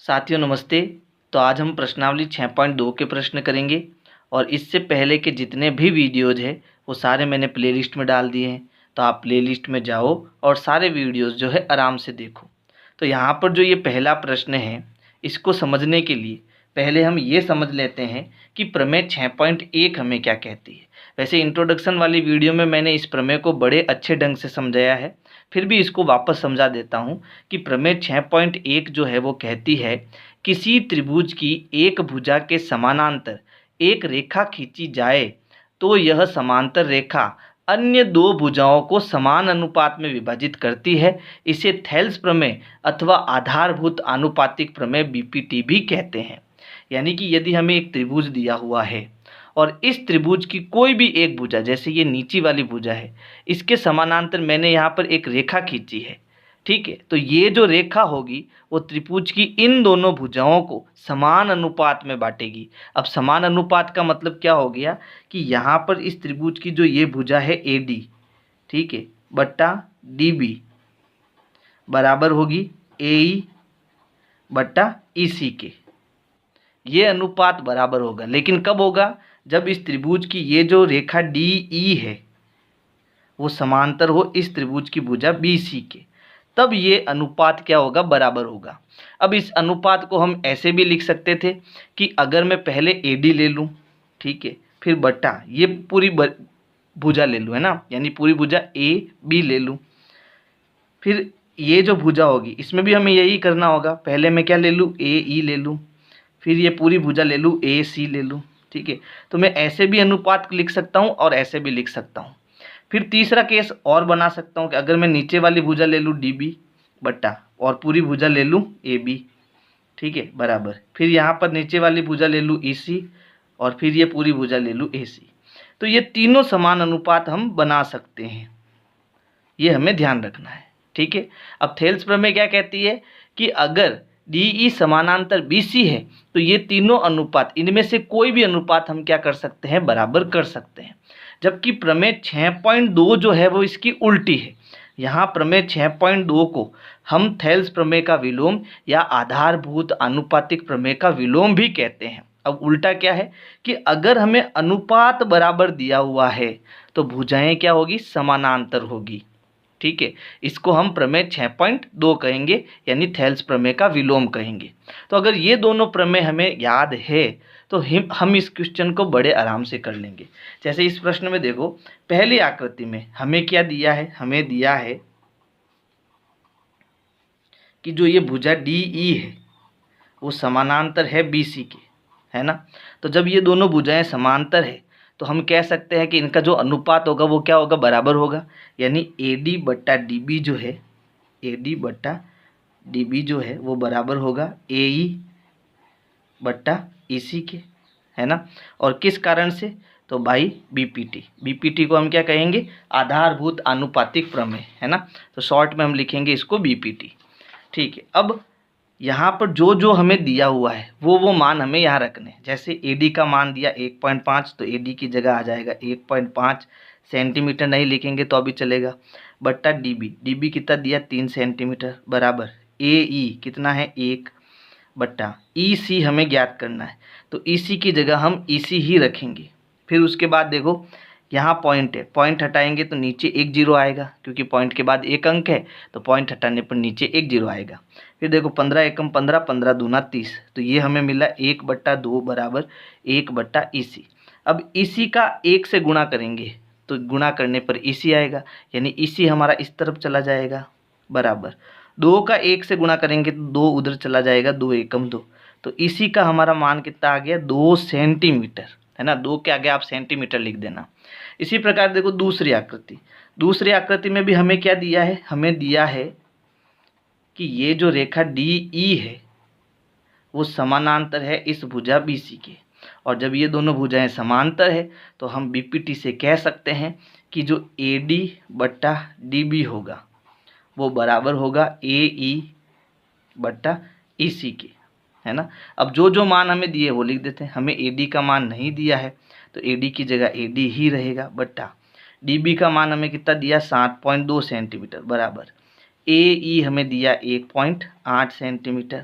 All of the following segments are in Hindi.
साथियों नमस्ते। तो आज हम प्रश्नावली 6.2 के प्रश्न करेंगे और इससे पहले के जितने भी वीडियोज़ है वो सारे मैंने प्लेलिस्ट में डाल दिए हैं। तो आप प्लेलिस्ट में जाओ और सारे वीडियोज़ जो है आराम से देखो। तो यहाँ पर जो ये पहला प्रश्न है इसको समझने के लिए पहले हम ये समझ लेते हैं कि प्रमेय 6.1 हमें क्या कहती है। वैसे इंट्रोडक्शन वाली वीडियो में मैंने इस प्रमेय को बड़े अच्छे ढंग से समझाया है, फिर भी इसको वापस समझा देता हूँ कि प्रमेय 6.1 जो है वो कहती है किसी त्रिभुज की एक भुजा के समानांतर एक रेखा खींची जाए तो यह समांतर रेखा अन्य दो भुजाओं को समान अनुपात में विभाजित करती है। इसे थेल्स प्रमेय अथवा आधारभूत आनुपातिक प्रमेय बीपीटी भी कहते हैं। यानी कि यदि हमें एक त्रिभुज दिया हुआ है और इस त्रिभुज की कोई भी एक भुजा, जैसे ये नीची वाली भुजा है, इसके समानांतर मैंने यहाँ पर एक रेखा खींची है, ठीक है। तो ये जो रेखा होगी वो त्रिभुज की इन दोनों भुजाओं को समान अनुपात में बांटेगी। अब समान अनुपात का मतलब क्या हो गया कि यहाँ पर इस त्रिभुज की जो ये भुजा है AD, ठीक है, बट्टा DB बराबर होगी AE बट्टा EC के। ये अनुपात बराबर होगा, लेकिन कब होगा? जब इस त्रिभुज की ये जो रेखा DE है वो समांतर हो इस त्रिभुज की भुजा BC के, तब ये अनुपात क्या होगा? बराबर होगा। अब इस अनुपात को हम ऐसे भी लिख सकते थे कि अगर मैं पहले AD ले लूँ, ठीक है, फिर बट्टा ये पूरी भुजा ले लूँ, है ना, यानी पूरी भुजा AB ले लूँ, फिर ये जो भुजा होगी इसमें भी हमें यही करना होगा। पहले मैं क्या ले लूँ? AE ले लूँ, फिर ये पूरी भुजा ले लूँ, AC ले लूँ, ठीक है। तो मैं ऐसे भी अनुपात लिख सकता हूँ और ऐसे भी लिख सकता हूँ। फिर तीसरा केस और बना सकता हूँ कि अगर मैं नीचे वाली भुजा ले लूँ DB बट्टा और पूरी भुजा ले लूँ AB, ठीक है, बराबर, फिर यहाँ पर नीचे वाली भुजा ले लूँ EC और फिर ये पूरी भुजा ले लूँ AC। तो ये तीनों समान अनुपात हम बना सकते हैं, ये हमें ध्यान रखना है, ठीक है। अब थेल्स प्रमेय क्या कहती है कि अगर DE समानांतर BC है तो ये तीनों अनुपात, इनमें से कोई भी अनुपात हम क्या कर सकते हैं? बराबर कर सकते हैं। जबकि प्रमेय 6.2 जो है वो इसकी उल्टी है। यहाँ प्रमेय 6.2 को हम थेल्स प्रमेय का विलोम या आधारभूत आनुपातिक प्रमेय का विलोम भी कहते हैं। अब उल्टा क्या है कि अगर हमें अनुपात बराबर दिया हुआ है तो भुजाएं क्या होगी? समानांतर होगी, ठीक है। इसको हम प्रमेय 6.2 कहेंगे, यानी थेल्स प्रमेय का विलोम कहेंगे। तो अगर ये दोनों प्रमेय हमें याद है तो हम इस क्वेश्चन को बड़े आराम से कर लेंगे। जैसे इस प्रश्न में देखो, पहली आकृति में हमें क्या दिया है? हमें दिया है कि जो ये भुजा DE है वो समानांतर है BC के, है ना। तो जब ये दोनों भुजाएं समांतर है तो हम कह सकते हैं कि इनका जो अनुपात होगा वो क्या होगा? बराबर होगा। यानी AD बट्टा DB जो है, AD बट्टा DB जो है वो बराबर होगा AE बट्टा EC के, है ना। और किस कारण से? तो बाई BPT को हम क्या कहेंगे? आधारभूत आनुपातिक प्रमेय, है ना। तो शॉर्ट में हम लिखेंगे इसको BPT, ठीक है। अब यहाँ पर जो जो हमें दिया हुआ है वो मान हमें यहाँ रखने हैं। जैसे AD का मान दिया 1.5, तो AD की जगह आ जाएगा 1.5 सेंटीमीटर, नहीं लिखेंगे तो अभी चलेगा, बट्टा DB कितना दिया? 3 सेंटीमीटर, बराबर AE कितना है? 1 बट्टा EC हमें ज्ञात करना है, तो EC की जगह हम EC ही रखेंगे। फिर उसके बाद देखो यहाँ पॉइंट है, पॉइंट हटाएंगे तो नीचे 1 0 आएगा, क्योंकि पॉइंट के बाद एक अंक है तो पॉइंट हटाने पर नीचे 1 0 आएगा। फिर देखो 15 एकम 15, 15 दूना 30, तो ये हमें मिला 1/2 बराबर 1 EC। अब EC का 1 से गुणा करेंगे तो गुणा करने पर EC आएगा, यानी EC हमारा इस तरफ चला जाएगा, बराबर 2 का 1 से गुणा करेंगे तो 2 उधर चला जाएगा, 2 एकम 2, तो EC का हमारा मान कितना आ गया? 2 सेंटीमीटर, है ना। 2 के आगे आप सेंटीमीटर लिख देना। इसी प्रकार देखो दूसरी आकृति में भी हमें क्या दिया है? हमें दिया है कि ये जो रेखा DE है वो समानांतर है इस भुजा BC के, और जब ये दोनों भुजाएं समांतर है तो हम BPT से कह सकते हैं कि जो AD बट्टा DB होगा वो बराबर होगा AE बट्टा EC के, है ना। अब जो जो मान हमें दिए वो लिख देते हैं। हमें AD का मान नहीं दिया है तो AD की जगह AD ही रहेगा, बट्टा DB का मान हमें कितना दिया? 7.2 सेंटीमीटर, बराबर AE हमें दिया 1.8 सेंटीमीटर,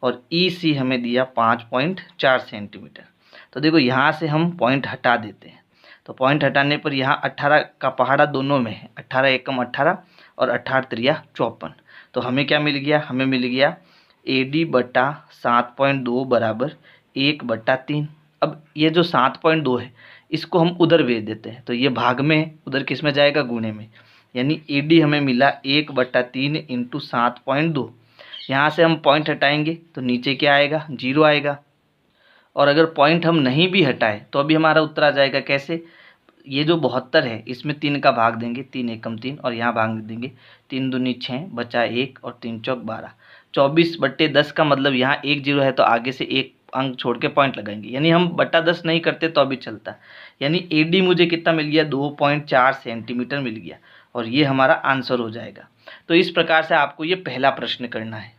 और ई सी हमें दिया 5.4 सेंटीमीटर। तो देखो यहाँ से हम पॉइंट हटा देते हैं, तो पॉइंट हटाने पर यहाँ 18 का पहाड़ा दोनों में है, 18 एकम 18 और 18 त्रिया 54। तो हमें क्या मिल गया, हमें मिल गया AD बटा 7.2 बराबर 1/3। अब ये जो 7.2 है इसको हम उधर भेज देते हैं, तो ये भाग में है, उधर किस में जाएगा, गुणे में। यानी AD हमें मिला 1/3 इंटू 7.2। यहाँ से हम पॉइंट हटाएंगे तो नीचे क्या आएगा, 0 आएगा। और अगर पॉइंट हम नहीं भी हटाए तो अभी हमारा उत्तर आ जाएगा। कैसे, ये जो 72 है इसमें 3 का भाग देंगे, 3 एकम 3, और यहाँ भाग देंगे 3 दूनी 6 बचा 1 और 3 चौक 12। 24/10 का मतलब यहाँ 1 0 है तो आगे से एक अंक छोड़ के पॉइंट लगाएंगे, यानी हम बटा 10 नहीं करते तो अभी चलता। यानी AD मुझे कितना मिल गया, 2.4 सेंटीमीटर मिल गया, और ये हमारा आंसर हो जाएगा। तो इस प्रकार से आपको ये पहला प्रश्न करना है।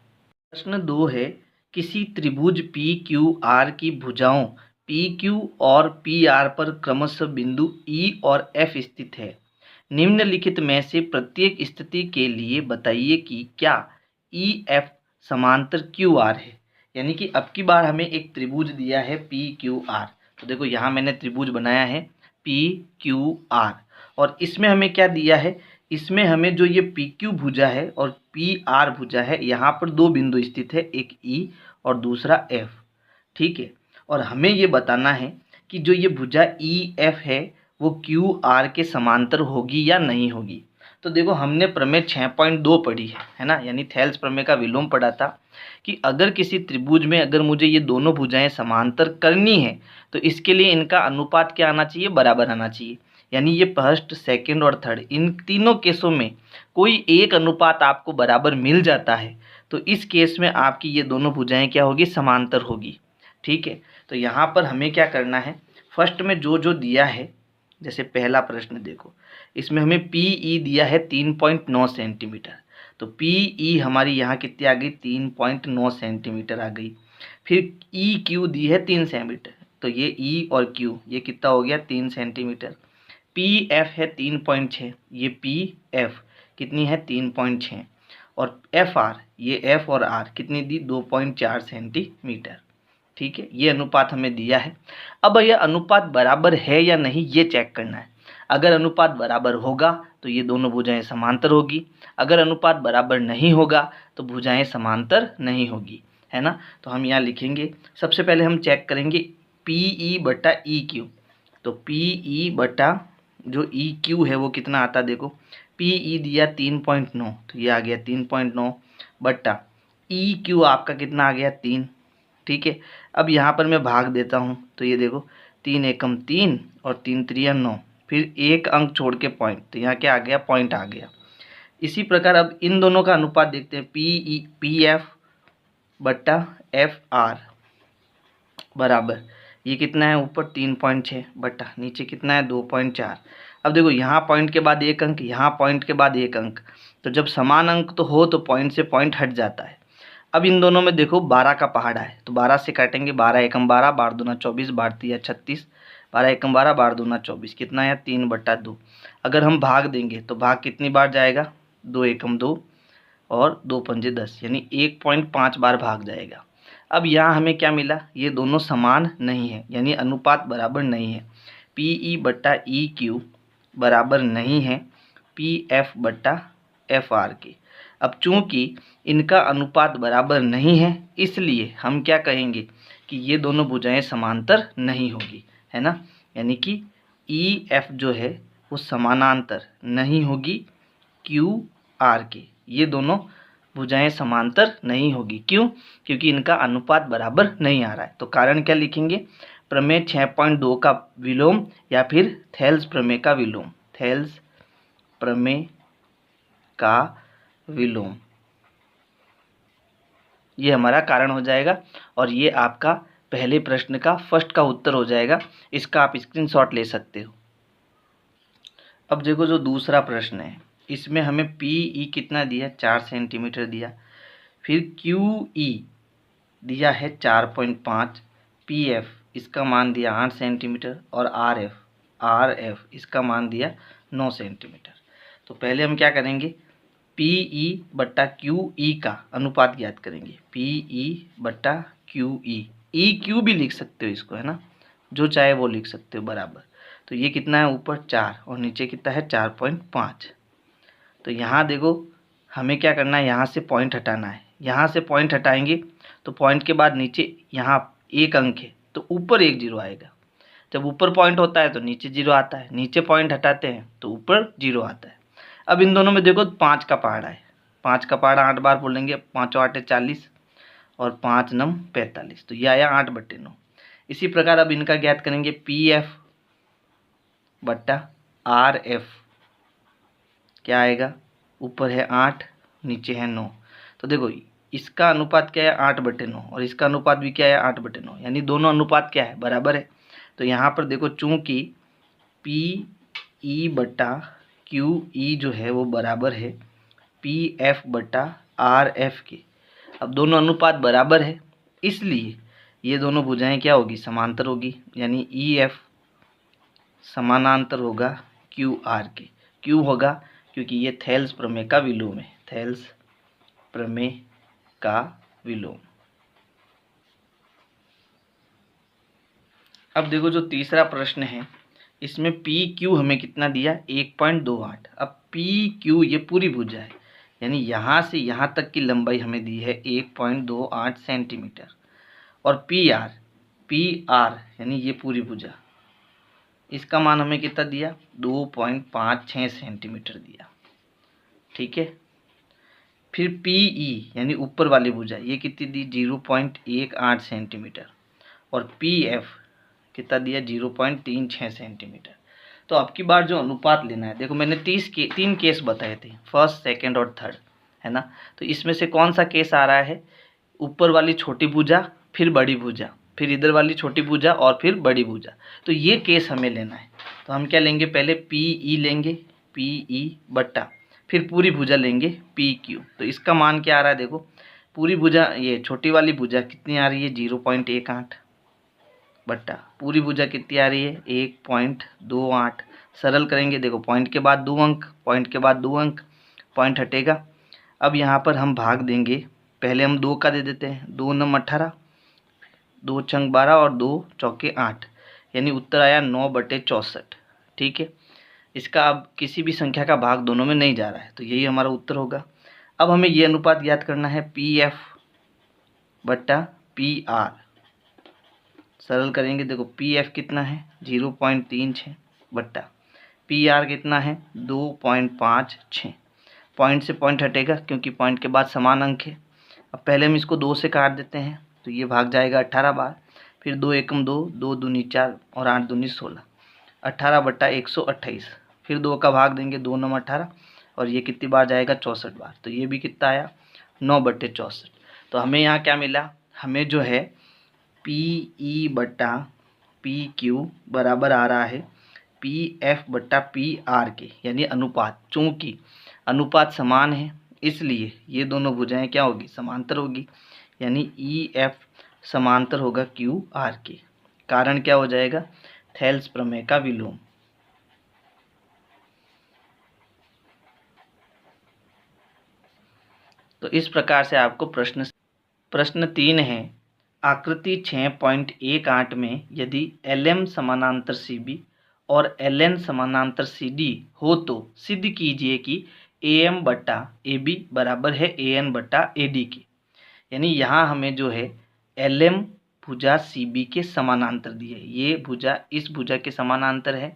प्रश्न 2 है, किसी त्रिभुज PQR की भुजाओं PQ और PR पर क्रमशः बिंदु E और F स्थित है। निम्नलिखित में से प्रत्येक स्थिति के लिए बताइए कि क्या EF समांतर QR है। यानी कि अब की बार हमें एक त्रिभुज दिया है PQR। तो देखो यहाँ मैंने त्रिभुज बनाया है PQR, और इसमें हमें क्या दिया है, इसमें हमें जो ये PQ भुजा है और PR भुजा है, यहाँ पर दो बिंदु स्थित है, एक E और दूसरा F। ठीक है, और हमें ये बताना है कि जो ये भुजा EF है वो QR के समांतर होगी या नहीं होगी। तो देखो हमने प्रमेय 6.2 पढ़ी है ना, यानी थेल्स प्रमेय का विलोम पढ़ा था कि अगर किसी त्रिभुज में अगर मुझे ये दोनों भुजाएं समांतर करनी है तो इसके लिए इनका अनुपात क्या आना चाहिए, बराबर आना चाहिए। यानी ये फर्स्ट, सेकंड और थर्ड, इन तीनों केसों में कोई एक अनुपात आपको बराबर मिल जाता है तो इस केस में आपकी ये दोनों भुजाएं क्या होगी, समांतर होगी। ठीक है, तो यहाँ पर हमें क्या करना है, फर्स्ट में जो जो दिया है, जैसे पहला प्रश्न देखो, इसमें हमें PE दिया है 3.9 सेंटीमीटर, तो PE हमारी यहाँ कितनी आ गई, 3.9 सेंटीमीटर आ गई। फिर EQ दी है 3 सेंटीमीटर, तो ये E और Q ये कितना हो गया, 3 सेंटीमीटर। PF है 3.6, ये PF कितनी है, 3.6, और FR ये F और R कितनी दी, 2.4 सेंटीमीटर। ठीक है, ये अनुपात हमें दिया है। अब यह अनुपात बराबर है या नहीं ये चेक करना है। अगर अनुपात बराबर होगा तो ये दोनों भुजाएं समांतर होगी, अगर अनुपात बराबर नहीं होगा तो भुजाएं समांतर नहीं होगी, है ना। तो हम यहाँ लिखेंगे, सबसे पहले हम चेक करेंगे PE बटा EQ। तो PE बटा जो EQ है वो कितना आता, देखो PE दिया 3.9, तो ये आ गया 3.9 बटा EQ आपका कितना आ गया, 3। ठीक है, अब यहाँ पर मैं भाग देता हूँ, तो ये देखो 3 एकम 3 और 3 त्रिया 9, फिर एक अंक छोड़ के पॉइंट, तो यहाँ क्या आ गया, पॉइंट आ गया। इसी प्रकार अब इन दोनों का अनुपात देखते हैं, PF बटा FR बराबर ये कितना है, ऊपर 3.6 बटा नीचे कितना है, 2.4। अब देखो यहाँ पॉइंट के बाद एक अंक, यहाँ पॉइंट के बाद एक अंक, तो जब समान अंक तो हो तो पॉइंट से पॉइंट हट जाता है। अब इन दोनों में देखो 12 का पहाड़ा है, तो 12 से काटेंगे, 12 एकम 12, 12 दूना 24, 12 तिया 36, 12 एकम 12, 12 दूना 24, कितना है, 3/2। अगर हम भाग देंगे तो भाग कितनी बार जाएगा, 2 एकम 2 और 2 पंजे 10, यानी 1.5 बार भाग जाएगा। अब यहाँ हमें क्या मिला, ये दोनों समान नहीं है, यानी अनुपात बराबर नहीं है। PE बटा EQ बराबर नहीं है PF बटा FR के। अब चूंकि इनका अनुपात बराबर नहीं है इसलिए हम क्या कहेंगे कि ये दोनों भुजाएं समांतर नहीं होगी, है ना। यानी कि EF जो है वो समानांतर नहीं होगी QR के, ये दोनों भुजाएं समांतर नहीं होगी। क्यों, क्योंकि इनका अनुपात बराबर नहीं आ रहा है। तो कारण क्या लिखेंगे, प्रमेय 6.2 का विलोम या फिर थेल्स प्रमेय का विलोम, थेल्स प्रमेय का विलोम, ये हमारा कारण हो जाएगा। और ये आपका पहले प्रश्न का फर्स्ट का उत्तर हो जाएगा, इसका आप स्क्रीनशॉट ले सकते हो। अब देखो जो दूसरा प्रश्न है इसमें हमें PE कितना दिया, 4 सेंटीमीटर दिया, फिर QE दिया है 4.5, PF इसका मान दिया 8 सेंटीमीटर और RF इसका मान दिया 9 सेंटीमीटर। तो पहले हम क्या करेंगे, PE बट्टा QE का अनुपात ज्ञात करेंगे। PE बट्टा QE, EQ भी लिख सकते हो इसको, है ना, जो चाहे वो लिख सकते हो बराबर। तो ये कितना है, ऊपर 4 और नीचे कितना है 4.5। तो यहाँ देखो हमें क्या करना है, यहाँ से पॉइंट हटाना है। यहाँ से पॉइंट हटाएंगे तो पॉइंट के बाद नीचे यहाँ एक अंक है तो ऊपर एक जीरो आएगा। जब ऊपर पॉइंट होता है तो नीचे जीरो आता है, नीचे पॉइंट हटाते हैं तो ऊपर जीरो आता है। अब इन दोनों में देखो 5 का पहाड़ा है, 5 का पहाड़ा 8 बार बोलेंगे, 5 8 40 और 5 9 45, तो ये आया 8/9। इसी प्रकार अब इनका ज्ञात करेंगे, PF बट्टा RF क्या आएगा, ऊपर है 8 नीचे है 9। तो देखो इसका अनुपात क्या है 8/9 और इसका अनुपात भी क्या है 8/9, यानी दोनों अनुपात क्या है, बराबर है। तो यहाँ पर देखो चूंकि PE बट्टा QE जो है वो बराबर है PF बट्टा RF के। अब दोनों अनुपात बराबर है इसलिए ये दोनों भुजाएं क्या होगी, समांतर होगी, यानी EF समानांतर होगा QR के। क्यों होगा, क्योंकि ये थेल्स प्रमेय का विलोम है, थेल्स प्रमेय का विलोम। अब देखो जो तीसरा प्रश्न है इसमें PQ हमें कितना दिया, 1.28। अब PQ ये पूरी भुजा है, यानी यहाँ से यहाँ तक की लंबाई हमें दी है 1.28 सेंटीमीटर। और PR यानी ये पूरी भुजा, इसका मान हमें कितना दिया, 2.56 सेंटीमीटर दिया, ठीक है। फिर PE यानी ऊपर वाली भुजा ये कितनी दी, 0.18 सेंटीमीटर। और PF कितना दिया, 0.36 सेंटीमीटर। तो अब की बार जो अनुपात लेना है, देखो मैंने 3 केस बताए थे, फर्स्ट सेकंड और थर्ड, है ना। तो इसमें से कौन सा केस आ रहा है, ऊपर वाली छोटी भुजा फिर बड़ी भुजा, फिर इधर वाली छोटी भुजा और फिर बड़ी भुजा। तो ये केस हमें लेना है। तो हम क्या लेंगे, पहले PE लेंगे, PE बट्टा फिर पूरी भुजा लेंगे PQ। तो इसका मान क्या आ रहा है, देखो पूरी भुजा ये छोटी वाली भुजा कितनी आ रही है, 0.18 बट्टा पूरी भुजा कितनी आ रही है, 1.28। सरल करेंगे, देखो पॉइंट के बाद 2 अंक, पॉइंट के बाद 2 अंक, पॉइंट हटेगा। अब यहाँ पर हम भाग देंगे, पहले हम 2 का दे देते हैं, 2 9 18, 2 छंग 12 और 2 चौके 8, यानी उत्तर आया 9/64, ठीक है। इसका अब किसी भी संख्या का भाग दोनों में नहीं जा रहा है तो यही हमारा उत्तर होगा। अब हमें ये अनुपात ज्ञात करना है, PF बट्टा PR। सरल करेंगे, देखो PF कितना है 0.36 बट्टा PR कितना है 2.56। पॉइंट से पॉइंट हटेगा क्योंकि पॉइंट के बाद समान अंक है। अब पहले हम इसको 2 से काट देते हैं तो ये भाग जाएगा 18 बार, फिर 2 एकम 2, 2 दूनी 4 और 8 दूनी 16, 18/128। फिर 2 का भाग देंगे, 2 9 18 और ये कितनी बार जाएगा 64 बार। तो ये भी कितना आया 9/64। तो हमें यहाँ क्या मिला, हमें जो है PE बट्टा PQ बराबर आ रहा है PF बट्टा PR के, यानी अनुपात। चूँकि अनुपात समान है इसलिए ये दोनों भुजाएं क्या होगी, समांतर होगी, यानी EF समांतर होगा QR के। कारण क्या हो जाएगा, थेल्स प्रमेय का विलोम। तो इस प्रकार से आपको प्रश्न 3 है, आकृति 6.18 में यदि LM समानांतर CB और LN समानांतर CD हो तो सिद्ध कीजिए कि AM बट्टा AB बराबर है AN बट्टा AD के। यानी यहाँ हमें जो है LM भुजा CB के समानांतर दी है, ये भुजा इस भुजा के समानांतर है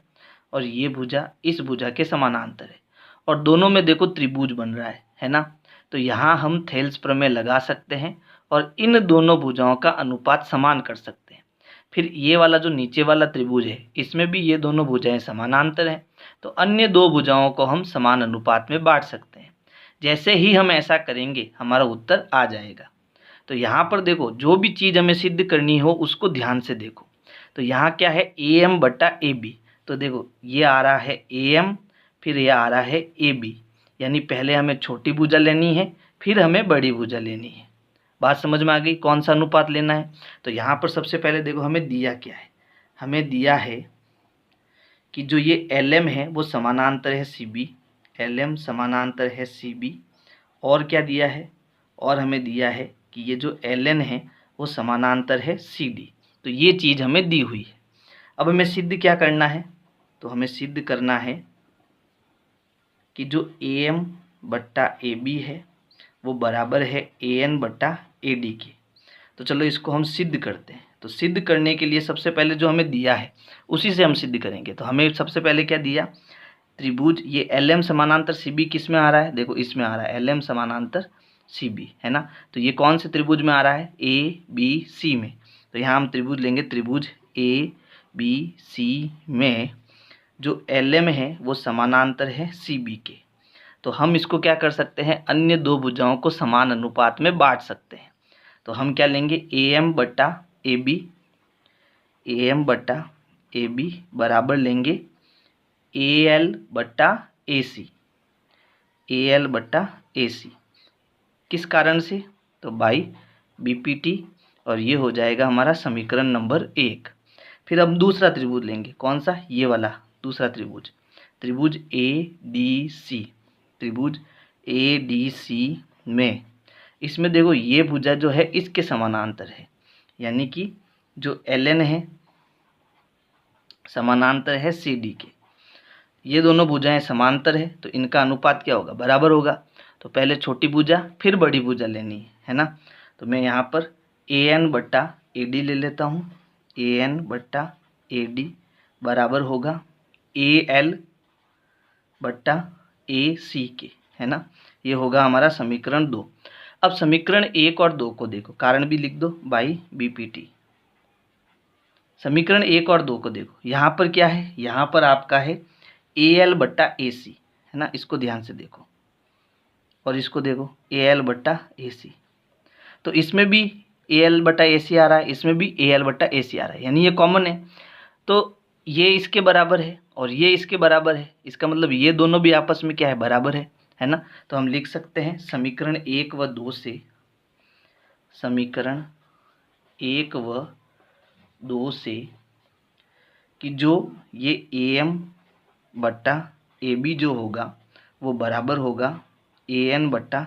और ये भुजा इस भुजा के समानांतर है, और दोनों में देखो त्रिभुज बन रहा है ना। तो यहाँ हम थेल्स प्रमेय लगा सकते हैं और इन दोनों भुजाओं का अनुपात समान कर सकते हैं। फिर ये वाला जो नीचे वाला त्रिभुज है इसमें भी ये दोनों भुजाएं समानांतर हैं, तो अन्य 2 भुजाओं को हम समान अनुपात में बांट सकते हैं। जैसे ही हम ऐसा करेंगे हमारा उत्तर आ जाएगा। तो यहाँ पर देखो जो भी चीज़ हमें सिद्ध करनी हो उसको ध्यान से देखो। तो यहाँ क्या है AM बट्टा AB, तो देखो ये आ रहा है AM फिर ये आ रहा है AB, यानी पहले हमें छोटी भुजा लेनी है फिर हमें बड़ी भुजा लेनी है। बात समझ में आ गई, कौन सा अनुपात लेना है। तो यहाँ पर सबसे पहले देखो हमें दिया क्या है, हमें दिया है कि जो ये LM है वो समानांतर है CB, LM समानांतर है CB और क्या दिया है, और हमें दिया है कि ये जो LN है वो समानांतर है CD। तो ये चीज़ हमें दी हुई है। अब हमें सिद्ध क्या करना है, तो हमें सिद्ध करना है कि जो AM बट्टा AB है वो बराबर है AN बट्टा AD के। तो चलो इसको हम सिद्ध करते हैं। तो सिद्ध करने के लिए सबसे पहले जो हमें दिया है उसी से हम सिद्ध करेंगे। तो हमें सबसे पहले क्या दिया, त्रिभुज ये LM समानांतर CB किस में आ रहा है, देखो इसमें आ रहा है LM समानांतर CB, है ना। तो ये कौन से त्रिभुज में आ रहा है, ABC में। तो यहाँ हम त्रिभुज लेंगे, त्रिभुज ABC में जो LM है वो समानांतर है CB के। तो हम इसको क्या कर सकते हैं, अन्य दो भुजाओं को समान अनुपात में बांट सकते हैं। तो हम क्या लेंगे, AM बट्टा AB बराबर लेंगे AL बट्टा AC। किस कारण से, तो बाई BPT, और ये हो जाएगा हमारा समीकरण नंबर 1। फिर हम दूसरा त्रिभुज लेंगे, कौन सा, ये वाला दूसरा त्रिभुज, त्रिभुज ADC में, इसमें देखो ये भुजा जो है इसके समानांतर है, यानी कि जो LN है समानांतर है CD के। ये दोनों भुजाएं समांतर है तो इनका अनुपात क्या होगा, बराबर होगा। तो पहले छोटी भुजा फिर बड़ी भुजा लेनी है ना। तो मैं यहाँ पर AN बट्टा AD ले लेता हूँ। AN बट्टा AD बराबर होगा AL बट्टा AC के, है ना। ये होगा हमारा समीकरण 2। अब समीकरण 1 और 2 को देखो, कारण भी लिख दो बाई BPT। समीकरण 1 और 2 को देखो, यहाँ पर क्या है, यहाँ पर आपका है AL बट्टा AC, है ना। इसको ध्यान से देखो और इसको देखो AL बट्टा AC। तो इसमें भी AL बट्टा AC आ रहा है, इसमें भी AL बट्टा AC आ रहा है, यानी ये कॉमन है। तो ये इसके बराबर है और ये इसके बराबर है, इसका मतलब ये दोनों भी आपस में क्या है, बराबर है ना। तो हम लिख सकते हैं समीकरण 1 व 2 से, समीकरण 1 व 2 से कि जो ये AM बट्टा AB जो होगा वो बराबर होगा AN बट्टा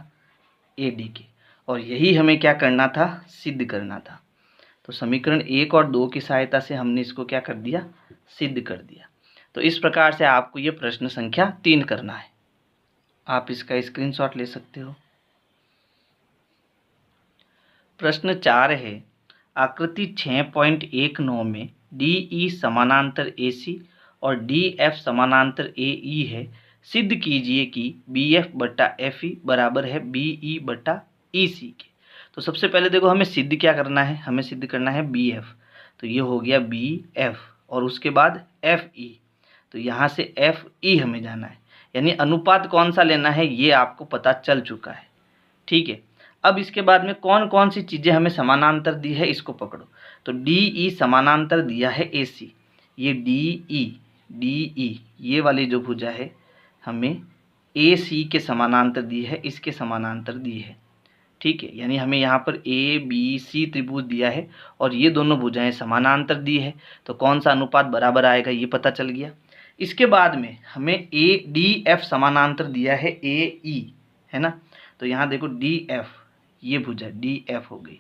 AD के, और यही हमें क्या करना था, सिद्ध करना था। तो समीकरण 1 और 2 की सहायता से हमने इसको क्या कर दिया, सिद्ध कर दिया। तो इस प्रकार से आपको ये प्रश्न संख्या 3 करना है। आप इसका स्क्रीनशॉट ले सकते हो। प्रश्न 4 है, आकृति 6.19 में DE समानांतर AC और DF समानांतर AE है। सिद्ध कीजिए कि BF बट्टा FE बराबर है BE बट्टा EC के। तो सबसे पहले देखो हमें सिद्ध क्या करना है, हमें सिद्ध करना है BF। तो ये हो गया BF और उसके बाद FE। तो यहाँ से FE हमें जाना है, यानी अनुपात कौन सा लेना है ये आपको पता चल चुका है, ठीक है। अब इसके बाद में कौन कौन सी चीज़ें हमें समानांतर दी है इसको पकड़ो। तो DE समानांतर दिया है AC, ये DE ये वाली जो भुजा है हमें AC के समानांतर दी है, इसके समानांतर दी है, ठीक है। यानी हमें यहाँ पर ABC त्रिभुज दिया है और ये दोनों भुजाएं समानांतर दी है, तो कौन सा अनुपात बराबर आएगा ये पता चल गया। इसके बाद में हमें DF समानांतर दिया है AE, है ना। तो यहाँ देखो DF, ये भुजा DF हो गई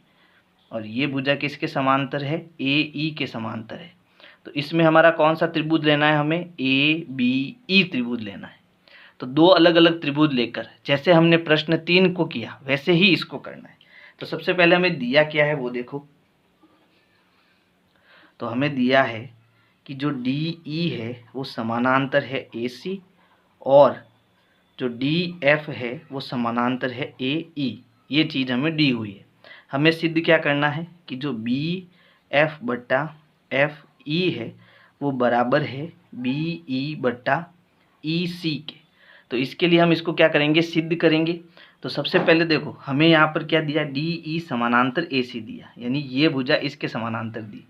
और ये भुजा किसके समांतर है, AE के समांतर है। तो इसमें हमारा कौन सा त्रिभुज लेना है, हमें ABE त्रिभुज लेना है। तो दो अलग अलग त्रिभुज लेकर जैसे हमने प्रश्न 3 को किया वैसे ही इसको करना है। तो सबसे पहले हमें दिया क्या है वो देखो। तो हमें दिया है कि जो DE है वो समानांतर है AC और जो DF है वो समानांतर है AE। ये चीज़ हमें दी हुई है। हमें सिद्ध क्या करना है कि जो BF बट्टा FE है वो बराबर है BE बट्टा EC के। तो इसके लिए हम इसको क्या करेंगे, सिद्ध करेंगे। तो सबसे पहले देखो हमें यहाँ पर क्या दिया, DE समानांतर AC दिया, यानी ये भुजा इसके समानांतर दी,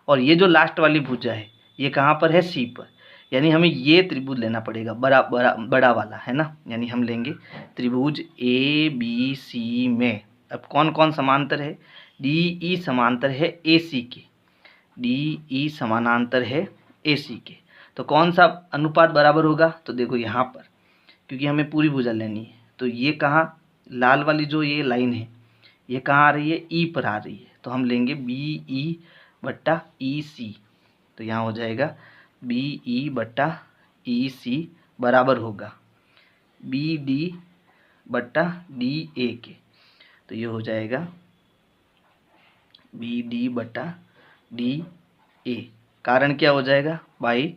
और ये जो लास्ट वाली भुजा है ये कहाँ पर है, C पर। यानी हमें ये त्रिभुज लेना पड़ेगा बड़ा वाला, है ना। यानी हम लेंगे त्रिभुज ABC में। अब कौन कौन समांतर है, DE समांतर है AC के, DE समानांतर है AC के। तो कौन सा अनुपात बराबर होगा, तो देखो यहाँ पर क्योंकि हमें पूरी भुजा लेनी है तो ये कहाँ लाल वाली जो ये लाइन है ये कहाँ आ रही है, ई पर आ रही है, तो हम लेंगे बी ई बट्टा ई सी। तो यहाँ हो जाएगा बी ई बट्टा ई सी बराबर होगा बी डी बट्टा डी ए के। तो ये हो जाएगा बी डी बट्टा डी ए। कारण क्या हो जाएगा, बाई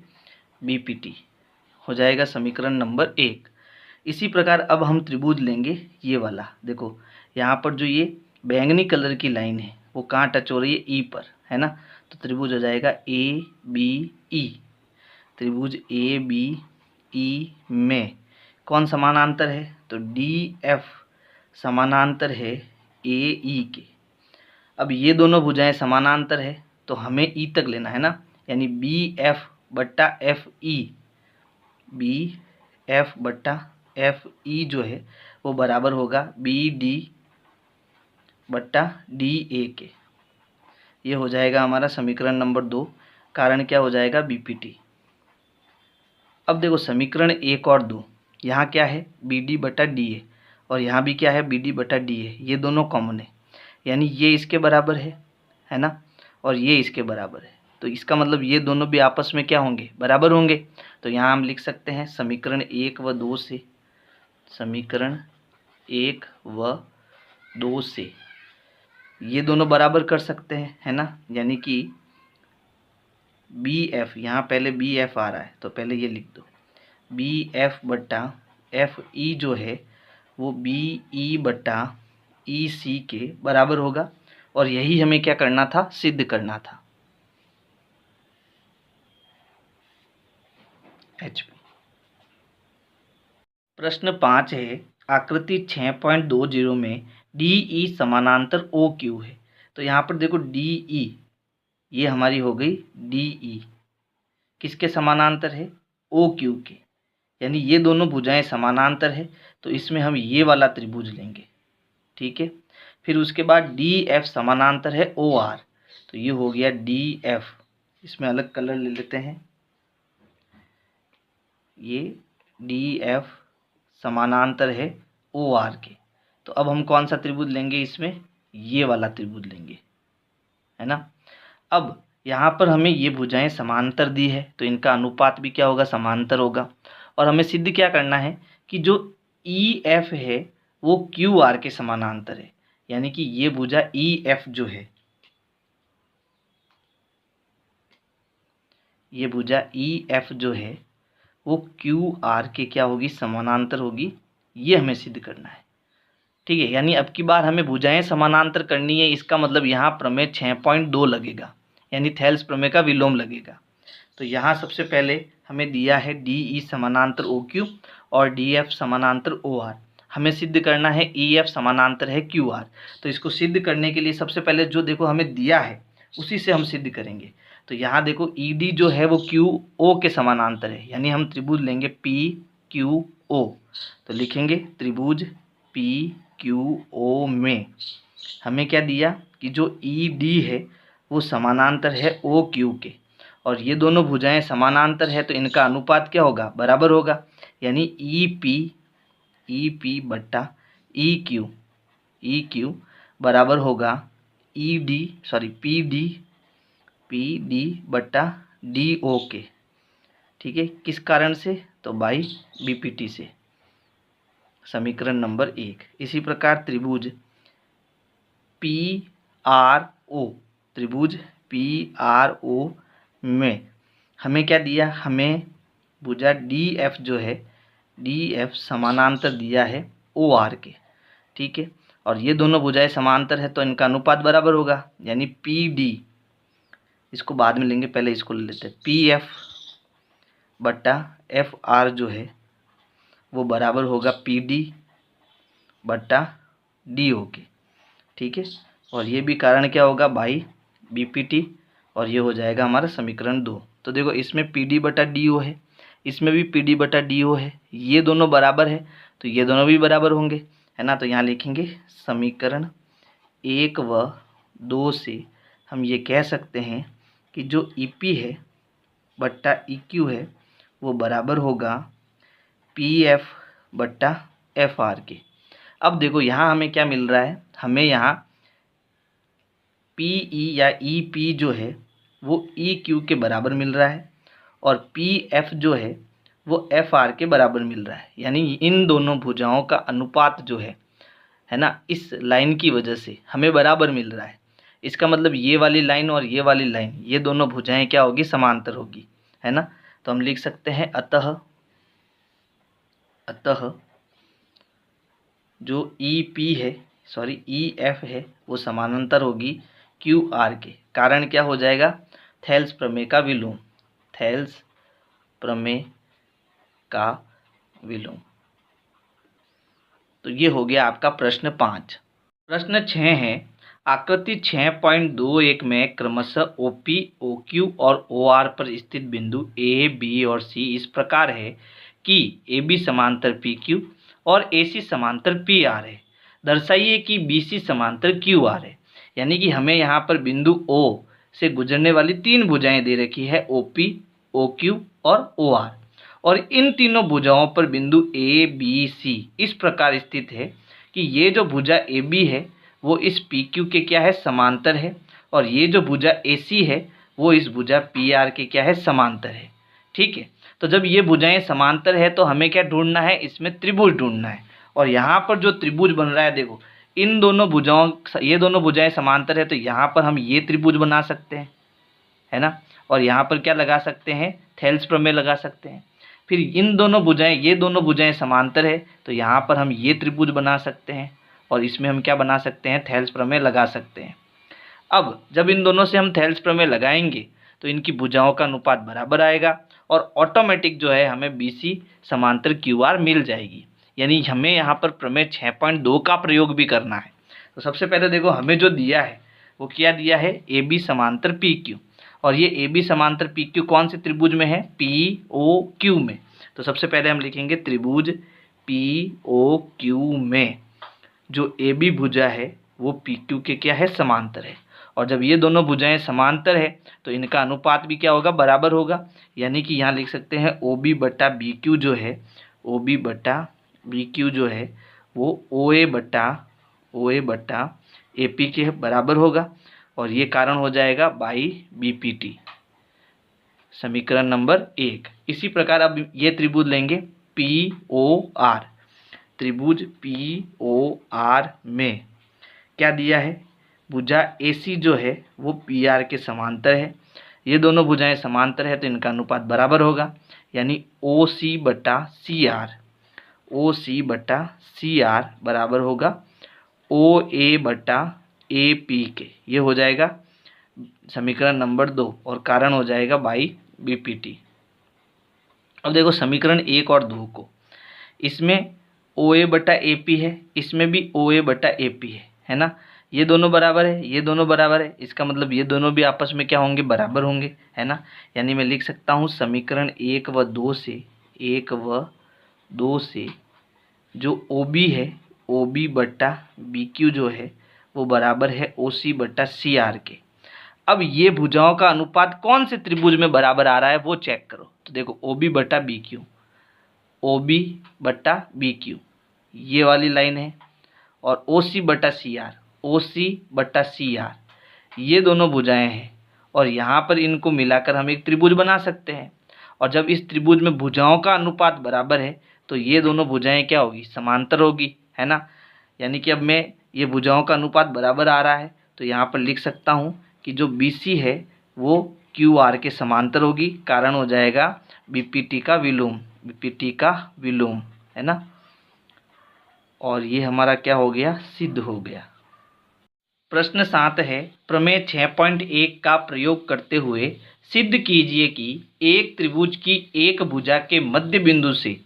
बी पी टी हो जाएगा समीकरण नंबर 1। इसी प्रकार अब हम त्रिभुज लेंगे ये वाला। देखो यहाँ पर जो ये बैंगनी कलर की लाइन है वो कहाँ टच हो रही है, ई पर, है ना। तो त्रिभुज हो जाएगा ए बी ई। त्रिभुज ए बी ई में कौन समानांतर है, तो डी एफ समानांतर है ए ई के। अब ये दोनों भुजाएं समानांतर है तो हमें ई तक लेना है ना, यानी बी एफ बट्टा एफ ई, बी एफ बट्टा एफ ई जो है वो बराबर होगा बी डी बट्टा डी ए के। ये हो जाएगा हमारा समीकरण नंबर 2। कारण क्या हो जाएगा, बी पी टी। अब देखो समीकरण 1 और 2, यहाँ क्या है बी डी बटा डी ए, और यहाँ भी क्या है बी डी बटा डी ए, ये दोनों कॉमन है, यानी ये इसके बराबर है ना, और ये इसके बराबर है। तो इसका मतलब ये दोनों भी आपस में क्या होंगे, बराबर होंगे। तो यहाँ हम लिख सकते हैं समीकरण 1 व 2 से, समीकरण 1 व 2 से ये दोनों बराबर कर सकते हैं, है ना। यानी कि बी एफ, यहाँ पहले बी एफ आ रहा है तो पहले ये लिख दो, बी एफ बट्टा एफ ई जो है वो बी ई बट्टा ई सी के बराबर होगा। और यही हमें क्या करना था, सिद्ध करना था। HP प्रश्न 5 है, आकृति 6.20 में डी ई समानांतर ओ क्यू है। तो यहाँ पर देखो डी ई ये हमारी हो गई डी ई किसके समानांतर है, ओ क्यू के, यानी ये दोनों भुजाएं समानांतर है। तो इसमें हम ये वाला त्रिभुज लेंगे, ठीक है। फिर उसके बाद डी एफ समानांतर है ओ आर, तो ये हो गया डी एफ। इसमें अलग कलर ले लेते हैं, ये डी एफ समानांतर है ओ आर के। तो अब हम कौन सा त्रिभुज लेंगे, इसमें ये वाला त्रिभुज लेंगे, है ना। अब यहाँ पर हमें ये भुजाएं समांतर दी है तो इनका अनुपात भी क्या होगा, समांतर होगा। और हमें सिद्ध क्या करना है कि जो ई एफ है वो क्यू आर के समानांतर है, यानी कि ये भुजा ई एफ जो है, ये भुजा ई एफ जो है वो क्यू आर के क्या होगी, समानांतर होगी। ये हमें सिद्ध करना है, ठीक है। यानी अब की बार हमें भुजाएं समानांतर करनी है, इसका मतलब यहाँ प्रमेय 6.2 लगेगा, यानी थेल्स प्रमेय का विलोम लगेगा। तो यहाँ सबसे पहले हमें दिया है डी ई समानांतर ओ क्यू और डी एफ समानांतर ओ आर। हमें सिद्ध करना है ई एफ समानांतर है क्यू आर। तो इसको सिद्ध करने के लिए सबसे पहले जो देखो हमें दिया है उसी से हम सिद्ध करेंगे। तो यहाँ देखो ई डी जो है वो क्यू ओ के समानांतर है, यानी हम त्रिभुज लेंगे पी क्यू ओ। तो लिखेंगे त्रिभुज पी क्यू ओ में हमें क्या दिया कि जो ई डी है वो समानांतर है ओ क्यू के, और ये दोनों भुजाएं समानांतर है तो इनका अनुपात क्या होगा, बराबर होगा। यानी ई पी बट्टा ई क्यू बराबर होगा पी डी बट्टा डी ओ के, ठीक है। किस कारण से, तो बाई बी पी टी से, समीकरण नंबर 1। इसी प्रकार त्रिभुज पी आर ओ, त्रिभुज पी आर ओ में हमें क्या दिया, हमें भुजा डी एफ जो है, डी एफ समानांतर दिया है ओ आर के, ठीक है। और ये दोनों भुजाएं समांतर है तो इनका अनुपात बराबर होगा, यानी पी डी, इसको बाद में लेंगे, पहले इसको ले लेते हैं, पी एफ बट्टा एफ आर जो है वो बराबर होगा पी डी बट्टा डी ओ के, ठीक है। और ये भी कारण क्या होगा, बाई बी पी टी, और ये हो जाएगा हमारा समीकरण 2। तो देखो इसमें पी डी बटा डी ओ है, इसमें भी पी डी बटा डी ओ है, ये दोनों बराबर है तो ये दोनों भी बराबर होंगे, है ना। तो यहाँ लिखेंगे समीकरण 1 व 2 से हम ये कह सकते हैं कि जो ई पी है बट्टा ई क्यू है वो बराबर होगा पी एफ बट्टा एफ आर के। अब देखो यहाँ हमें क्या मिल रहा है, हमें यहाँ पी ई या ई पी जो है वो ई क्यू के बराबर मिल रहा है और पी एफ जो है वो एफ आर के बराबर मिल रहा है। यानी इन दोनों भुजाओं का अनुपात जो है ना, इस लाइन की वजह से हमें बराबर मिल रहा है। इसका मतलब ये वाली लाइन और ये वाली लाइन, ये दोनों भुजाएं क्या होगी, समांतर होगी, है ना। तो हम लिख सकते हैं अतः जो ई पी है, सॉरी ई एफ है, वो समानांतर होगी क्यू आर के। कारण क्या हो जाएगा, थेल्स प्रमेय का विलोम, थेल्स प्रमेय का विलोम। तो ये हो गया आपका प्रश्न 5। प्रश्न 6 है, आकृति 6.21 में क्रमशः OP, OQ और OR पर स्थित बिंदु A, B और C इस प्रकार है कि AB समांतर PQ और AC समांतर PR है। दर्शाइए कि BC समांतर QR है। यानी कि हमें यहाँ पर बिंदु O से गुजरने वाली 3 भुजाएं दे रखी है, OP, OQ और OR, और इन तीनों भुजाओं पर बिंदु A, B, C इस प्रकार स्थित है कि ये जो भुजा AB है वो इस PQ के क्या है, समांतर है, और ये जो भुजा AC है वो इस भुजा PR के क्या है, समांतर है। ठीक है, तो जब ये भुजाएं समांतर है तो हमें क्या ढूंढना है, इसमें त्रिभुज ढूंढना है। और यहाँ पर जो त्रिभुज बन रहा है, देखो इन दोनों भुजाओं, ये दोनों भुजाएं समांतर है तो यहाँ पर हम ये त्रिभुज बना सकते हैं, है ना। और यहाँ पर क्या लगा सकते हैं, थेल्स प्रमेय लगा सकते हैं। फिर इन दोनों भुजाएं, ये दोनों भुजाएं समांतर है तो यहाँ पर हम ये त्रिभुज बना सकते हैं और इसमें हम क्या बना सकते हैं, थेल्स प्रमेय लगा सकते हैं। अब जब इन दोनों से हम थेल्स प्रमेय लगाएंगे तो इनकी भुजाओं का अनुपात बराबर आएगा और ऑटोमेटिक जो है हमें BC समांतर QR मिल जाएगी। यानी हमें यहाँ पर प्रमेय 6.2 का प्रयोग भी करना है। तो सबसे पहले देखो हमें जो दिया है वो क्या दिया है, AB समांतर PQ, और ये AB समांतर PQ कौन से त्रिभुज में है, POQ में। तो सबसे पहले हम लिखेंगे त्रिभुज POQ में जो AB भुजा है वो PQ के क्या है, समांतर है। और जब ये दोनों भुजाएं समांतर है तो इनका अनुपात भी क्या होगा, बराबर होगा। यानी कि यहाँ लिख सकते हैं OB बटा BQ जो है, OB बटा BQ जो है वो OA बटा AP के बराबर होगा, और ये कारण हो जाएगा बाई BPT, समीकरण नंबर 1। इसी प्रकार अब ये त्रिभुज लेंगे POR, त्रिभुज POR में क्या दिया है, भुजा AC जो है वो PR के समांतर है। ये दोनों भुजाएं समांतर है तो इनका अनुपात बराबर होगा। यानी OC बटा CR बराबर होगा OA बटा AP के। ये हो जाएगा समीकरण नंबर 2 और कारण हो जाएगा बाई BPT। अब देखो समीकरण 1 और 2 को, इसमें OA बटा AP है, इसमें भी OA बटा AP है ना। ये दोनों बराबर है, ये दोनों बराबर है, इसका मतलब ये दोनों भी आपस में क्या होंगे, बराबर होंगे, है ना। यानी मैं लिख सकता हूँ समीकरण 1 व 2 से जो OB है, OB बटा BQ जो है वो बराबर है OC बटा CR के। अब ये भुजाओं का अनुपात कौन से त्रिभुज में बराबर आ रहा है वो चेक करो। तो देखो OB बटा BQ ये वाली लाइन है, और OC बटा CR ये दोनों भुजाएं हैं, और यहाँ पर इनको मिलाकर हम एक त्रिभुज बना सकते हैं। और जब इस त्रिभुज में भुजाओं का अनुपात बराबर है तो ये दोनों भुजाएं क्या होगी, समांतर होगी, है ना। यानी कि अब मैं ये भुजाओं का अनुपात बराबर आ रहा है तो यहाँ पर लिख सकता हूँ कि जो BC है वो QR के समांतर होगी, कारण हो जाएगा BPT का विलोम, है ना। और ये हमारा क्या हो गया, सिद्ध हो गया। प्रश्न 7 है, प्रमेय 6.1 का प्रयोग करते हुए सिद्ध कीजिए कि एक त्रिभुज की एक भुजा के मध्य बिंदु से